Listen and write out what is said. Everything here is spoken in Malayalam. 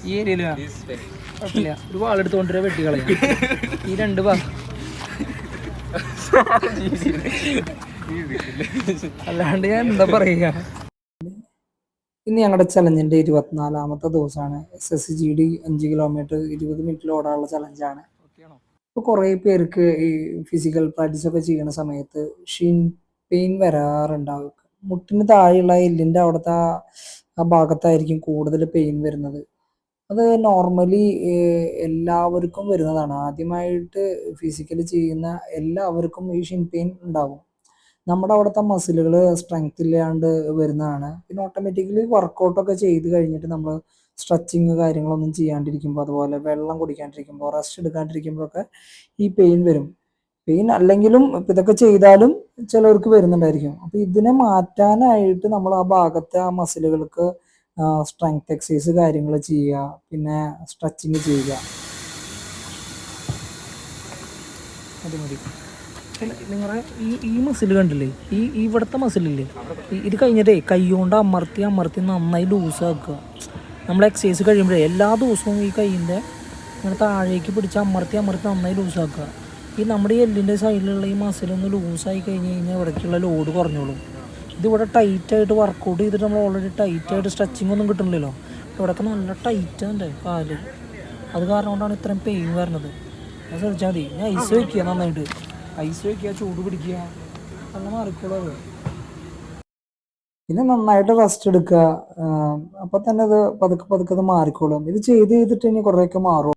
ഈ ഏരിയയില് കുഴപ്പമില്ല, ഒരു വാളെടുത്തോണ്ട് വെട്ടി കളയാം. ഈ രണ്ട് അല്ലാണ്ട് ഞാൻ എന്താ പറയുക. ഇന്ന് ഞങ്ങളുടെ ചലഞ്ചിന്റെ 24ാമത്തെ ദിവസമാണ്. SSGD 5 കിലോമീറ്റർ 20 മിനിറ്റിൽ ഓടാനുള്ള ചലഞ്ചാണ്. ഇപ്പൊ കുറെ പേർക്ക് ഈ ഫിസിക്കൽ പ്രാക്ടീസ് ഒക്കെ ചെയ്യുന്ന സമയത്ത് ഷിൻ പെയിൻ വരാറുണ്ടാവും. മുട്ടിന് താഴെയുള്ള എല്ലിന്റെ അവിടുത്തെ ആ ഭാഗത്തായിരിക്കും കൂടുതൽ പെയിൻ വരുന്നത്. അത് നോർമലി എല്ലാവർക്കും വരുന്നതാണ്. ആദ്യമായിട്ട് ഫിസിക്കലി ചെയ്യുന്ന എല്ലാവർക്കും ഈ ഷിൻ പെയിൻ ഉണ്ടാവും. നമ്മുടെ അവിടുത്തെ മസിലുകൾ സ്ട്രെങ്ത് ഇല്ലാണ്ട് വരുന്നതാണ്. പിന്നെ ഓട്ടോമാറ്റിക്കലി വർക്കൗട്ടൊക്കെ ചെയ്ത് കഴിഞ്ഞിട്ട് നമ്മൾ സ്ട്രെച്ചിങ് കാര്യങ്ങളൊന്നും ചെയ്യാണ്ടിരിക്കുമ്പോൾ, അതുപോലെ വെള്ളം കുടിക്കാണ്ടിരിക്കുമ്പോൾ, റെസ്റ്റ് എടുക്കാണ്ടിരിക്കുമ്പോഴൊക്കെ ഈ പെയിൻ വരും. പെയിൻ അല്ലെങ്കിലും ഇപ്പം ഇതൊക്കെ ചെയ്താലും ചിലവർക്ക് വരുന്നുണ്ടായിരിക്കും. അപ്പം ഇതിനെ മാറ്റാനായിട്ട് നമ്മൾ ആ ഭാഗത്തെ ആ മസിലുകൾക്ക് സ്ട്രെങ്ത് എക്സസൈസ് കാര്യങ്ങൾ ചെയ്യുക, പിന്നെ സ്ട്രെച്ചിങ് ചെയ്യുക. മതി മതി. നിങ്ങളെ ഈ മസിൽ കണ്ടില്ലേ, ഇവിടുത്തെ മസിലില്ലേ, ഇത് കഴിഞ്ഞിട്ടേ കൈ കൊണ്ട് അമർത്തി അമർത്തി നന്നായി ലൂസാക്കുക. നമ്മൾ എക്സസൈസ് കഴിയുമ്പോഴേ എല്ലാ ദിവസവും ഈ കൈയിൻ്റെ ഇങ്ങനെ താഴേക്ക് പിടിച്ച് അമർത്തി അമർത്തി നന്നായി ലൂസാക്കുക. ഈ നമ്മുടെ ഈ എല്ലിൻ്റെ സൈഡിലുള്ള ഈ മസിലൊന്ന് ലൂസായി കഴിഞ്ഞ് കഴിഞ്ഞാൽ ഇവിടേക്കുള്ള ലോഡ് കുറഞ്ഞോളും. ഇതിവിടെ ടൈറ്റായിട്ട് വർക്കൗട്ട് ചെയ്തിട്ട് നമ്മൾ ഓൾറെഡി ടൈറ്റായിട്ട് സ്ട്രെച്ചിങ് ഒന്നും കിട്ടണില്ലല്ലോ. ഇവിടെയൊക്കെ നല്ല ടൈറ്റ് ഉണ്ട് കാല്. അത് കാരണം കൊണ്ടാണ് ഇത്രയും പെയിൻ വരുന്നത്. അത് ശ്രദ്ധിച്ചാൽ മതി. ഞാൻ ഐസ് വയ്ക്കുക, നന്നായിട്ട് ഐസ് വയ്ക്കുക, ചൂട് പിടിക്കുക, അങ്ങനെ മാറിക്കോളൂ. അത് പിന്നെ നന്നായിട്ട് റെസ്റ്റ് എടുക്കുക. അപ്പൊ തന്നെ അത് പതുക്കെ പതുക്കെ അത് മാറിക്കോളും. ഇത് ചെയ്ത് ചെയ്തിട്ട് ഇനി കുറേയൊക്കെ മാറും.